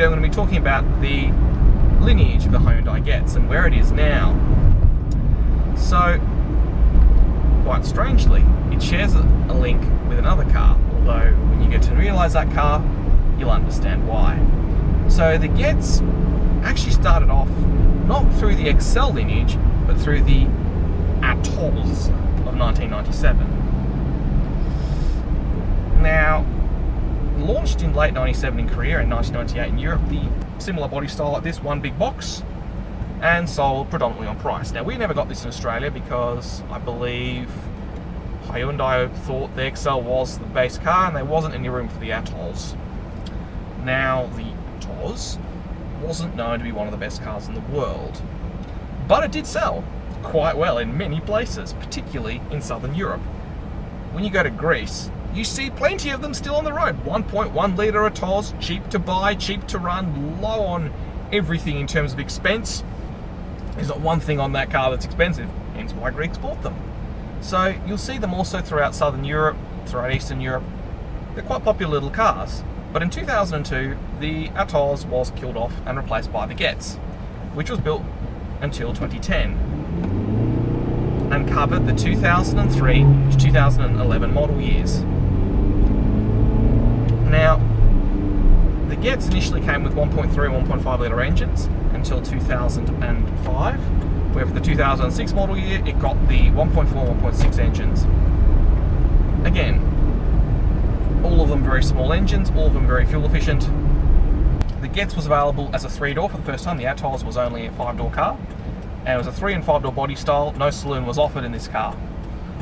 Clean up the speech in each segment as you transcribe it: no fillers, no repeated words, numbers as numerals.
video, I'm going to be talking about the lineage of the Hyundai Getz and where it is now. So, quite strangely, it shares a link with another car, although when you get to realise that car, you'll understand why. So the Getz actually started off not through the XL lineage, but through the Atolls of 1997. Now, launched in late 97 in Korea and 1998 in Europe, the similar body style like this, one big box, and sold predominantly on price. Now, we never got this in Australia because I believe Hyundai thought the XL was the base car and there wasn't any room for the Atolls. Now, the Atolls wasn't known to be one of the best cars in the world, but it did sell quite well in many places, particularly in southern Europe. When you go to Greece, you see plenty of them still on the road. 1.1 litre Atolls, cheap to buy, cheap to run, low on everything in terms of expense. There's not one thing on that car that's expensive, hence why Greeks bought them. So you'll see them also throughout southern Europe, throughout eastern Europe. They're quite popular little cars. But in 2002, the Atolls was killed off and replaced by the Getz, which was built until 2010 and covered the 2003 to 2011 model years. Now, the Getz initially came with 1.3 and 1.5 litre engines until 2005, where for the 2006 model year, it got the 1.4 and 1.6 engines. Again, all of them very small engines, all of them very fuel efficient. The Getz was available as a 3-door for the first time. The Atolls was only a 5-door car, and it was a 3- and 5-door body style. No saloon was offered in this car,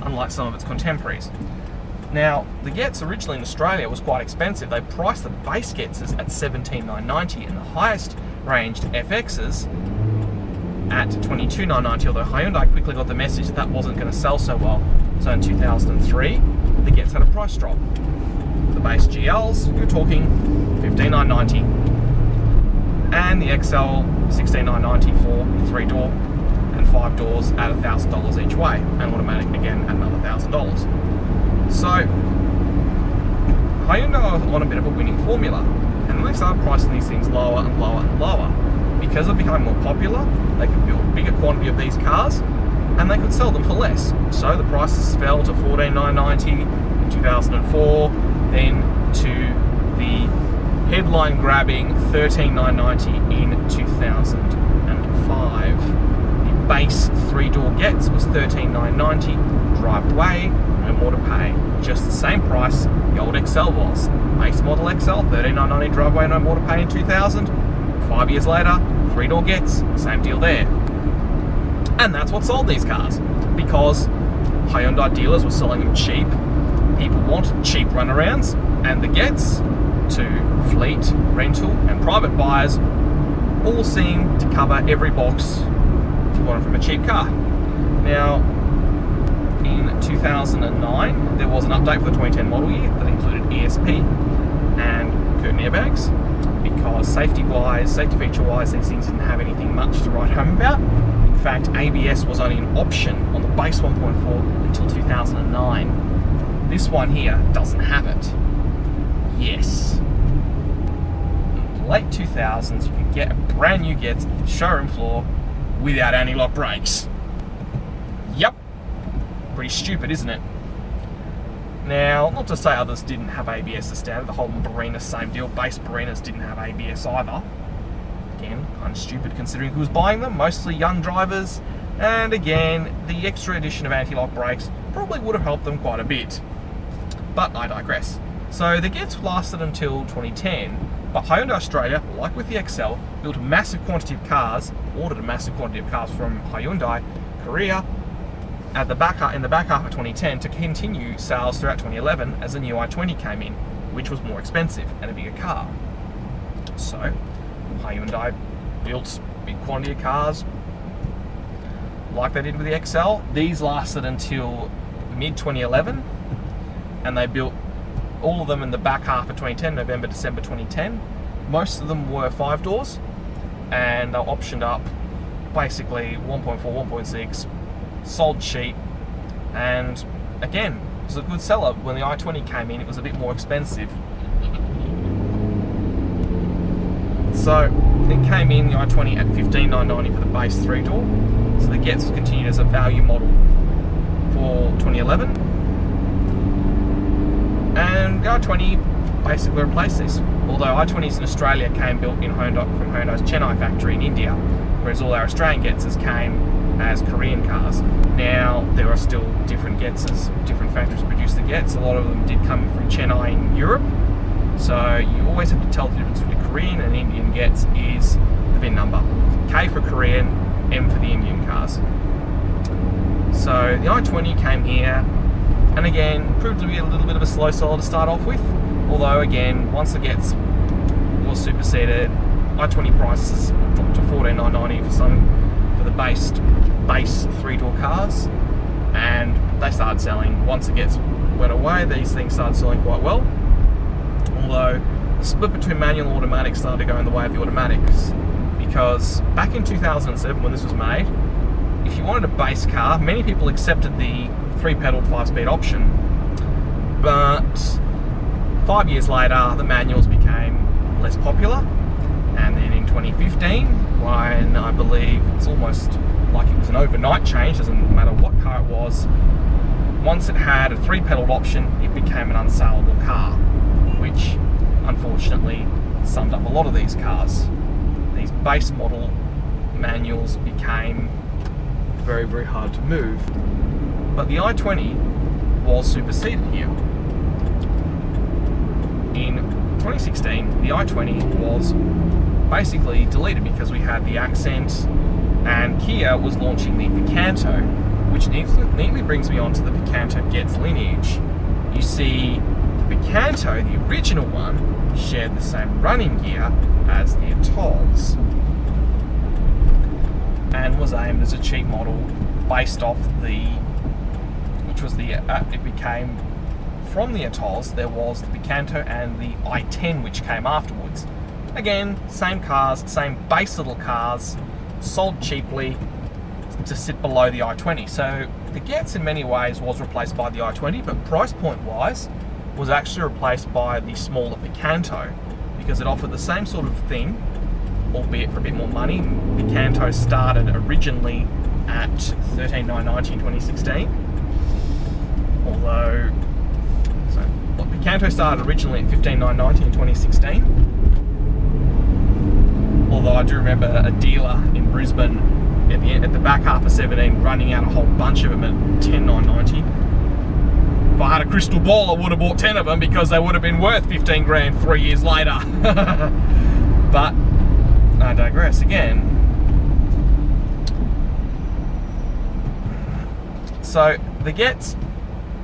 unlike some of its contemporaries. Now, the Getz originally in Australia was quite expensive. They priced the base Getzes at $17,990 and the highest ranged FXs at $22,990, although Hyundai quickly got the message that that wasn't going to sell so well. So in 2003, the Getz had a price drop. The base GLs, you're talking $15,990, and the XL $16,990 for 3-door and 5 doors at $1,000 each way, and automatic again at another $1,000. So Hyundai was on a bit of a winning formula, and then they started pricing these things lower and lower and lower. Because they became more popular, they could build a bigger quantity of these cars and they could sell them for less. So the prices fell to $14,990 in 2004, then to the headline-grabbing $13,990 in 2005. The base 3-door Getz was $13,990, drive away, no more to pay. Just the same price the old XL was. Base model XL, $13,990, drive away, no more to pay in 2000. 5 years later, 3-door Getz, same deal there. And that's what sold these cars, because Hyundai dealers were selling them cheap. People want cheap runarounds, and the Getz, to fleet, rental, and private buyers, all seem to cover every box you want from a cheap car. Now, in 2009, there was an update for the 2010 model year that included ESP and curtain airbags, because safety feature-wise, these things didn't have anything much to write home about. In fact, ABS was only an option on the base 1.4 until 2009. This one here doesn't have it. Yes. In the late 2000s, you could get a brand new Getz off the showroom floor without anti-lock brakes. Yep. Pretty stupid, isn't it? Now, not to say others didn't have ABS as standard. The whole Barina, same deal. Base Barinas didn't have ABS either. Again, kind of stupid considering who was buying them. Mostly young drivers. And again, the extra addition of anti-lock brakes probably would have helped them quite a bit. But I digress. So the Getz lasted until 2010. But Hyundai Australia, like with the XL, built a massive quantity of cars, ordered a massive quantity of cars from Hyundai Korea, in the back half of 2010 to continue sales throughout 2011 as the new i20 came in, which was more expensive and a bigger car. So Hyundai built a big quantity of cars like they did with the XL. These lasted until mid-2011, and they built all of them in the back half of 2010, November, December 2010. Most of them were 5 doors, and they were optioned up, basically 1.4, 1.6, sold cheap, and again, it was a good seller. When the i20 came in, it was a bit more expensive. So it came in the i20 at $15,990 for the base 3-door. So the Getz was continued as a value model for 2011. And the i20 basically replaced this. Although i20s in Australia came built in from Hyundai's Chennai factory in India, whereas all our Australian Getzes came as Korean cars. Now there are still different Getzes, different factories produce the Getz. A lot of them did come from Chennai in Europe. So you always have to tell the difference between Korean and Indian Getz is the VIN number. K for Korean, M for the Indian cars. So the i20 came here, and again, proved to be a little bit of a slow seller to start off with. Although again, once the Getz was superseded, i20 prices dropped to $14,990 for the base 3-door cars, and they started selling. Once the Getz went away, these things started selling quite well. Although the split between manual and automatic started to go in the way of the automatics, because back in 2007 when this was made, if you wanted a base car, many people accepted the 3-pedaled 5-speed option, but 5 years later the manuals became less popular, and then in 2015, when I believe it's almost like it was an overnight change, doesn't matter what car it was, once it had a 3-pedaled option, it became an unsaleable car, which unfortunately summed up a lot of these cars. These base model manuals became very, very hard to move. But the i20 was superseded here. In 2016, the i20 was basically deleted because we had the Accent, and Kia was launching the Picanto, which neatly brings me on to the Picanto Getz lineage. You see, the Picanto, the original one, shared the same running gear as the Atolls, and was aimed as a cheap model based off it became from the Atolls. There was the Picanto and the i10, which came afterwards. Again, same cars, same base little cars, sold cheaply to sit below the i20. So the Getz in many ways was replaced by the i20, but price point wise was actually replaced by the smaller Picanto, because it offered the same sort of thing, albeit for a bit more money. Picanto started originally at $13,990 in 2016. Although, Picanto started originally at $15,990 in 2016. Although I do remember a dealer in Brisbane at the back half of 17 running out a whole bunch of them at $10,990. If I had a crystal ball, I would have bought 10 of them because they would have been worth 15 grand 3 years later. But I digress again. So the Getz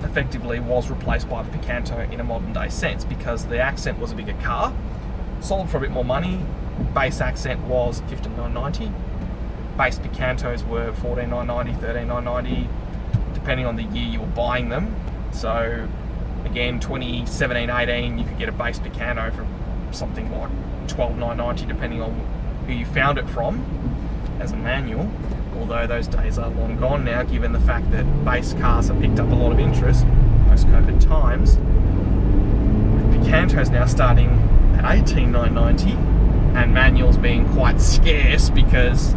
effectively was replaced by the Picanto in a modern day sense, because the Accent was a bigger car, sold for a bit more money. Base Accent was $15,990. Base Picantos were $14,990, $13,990, depending on the year you were buying them. So again, 2017-18, you could get a base Picanto for something like $12,990, depending on who you found it from as a manual. Although those days are long gone now, given the fact that base cars have picked up a lot of interest post-COVID times. Picanto's now starting at $18,990, and manuals being quite scarce because,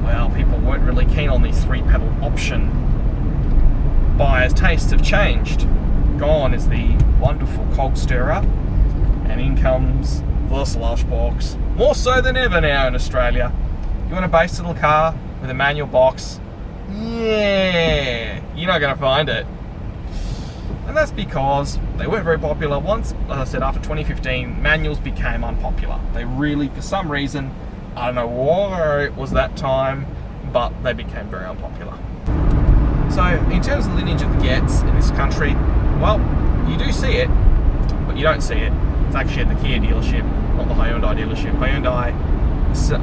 well, people weren't really keen on the 3-pedal option. Buyers' tastes have changed. Gone is the wonderful cog stirrer, and in comes the slush box, more so than ever now in Australia. You want a base little car with a manual box? Yeah, you're not going to find it. And that's because they weren't very popular. Once, as I said, after 2015, manuals became unpopular. They really, for some reason, I don't know why it was that time, but they became very unpopular. So, in terms of the lineage of the Getz in this country, well, you do see it, but you don't see it. It's actually at the Kia dealership, not the Hyundai dealership. Hyundai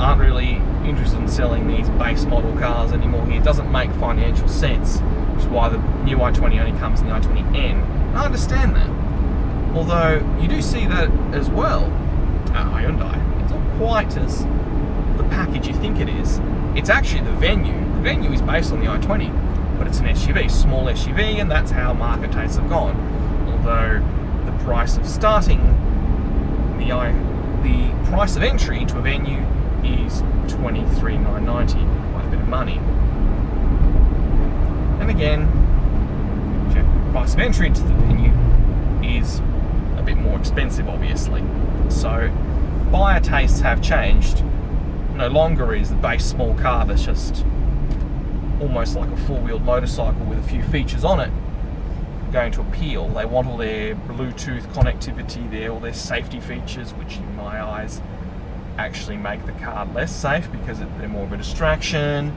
aren't really interested in selling these base model cars anymore here. It doesn't make financial sense, which is why the new i20 only comes in the i20N. I understand that. Although, you do see that as well at Hyundai. It's not quite as the package you think it is. It's actually the Venue. The Venue is based on the i20, but it's an SUV, small SUV, and that's how market tastes have gone. Although the price of starting the price of entry into a venue is $23,990, quite a bit of money. And again, price of entry into the venue is a bit more expensive, obviously. So buyer tastes have changed. No longer is the base small car that's just almost like a four-wheeled motorcycle with a few features on it going to appeal. They want all their Bluetooth connectivity, all their safety features, which in my eyes actually make the car less safe because they're more of a distraction.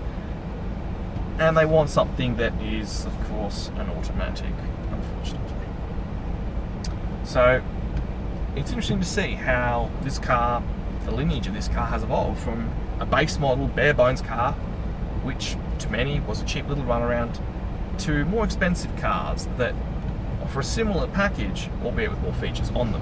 And they want something that is, of course, an automatic, unfortunately. So it's interesting to see how this car, the lineage of this car, has evolved from a base model, bare bones car, which to many was a cheap little runaround, to more expensive cars that offer a similar package, albeit with more features on them.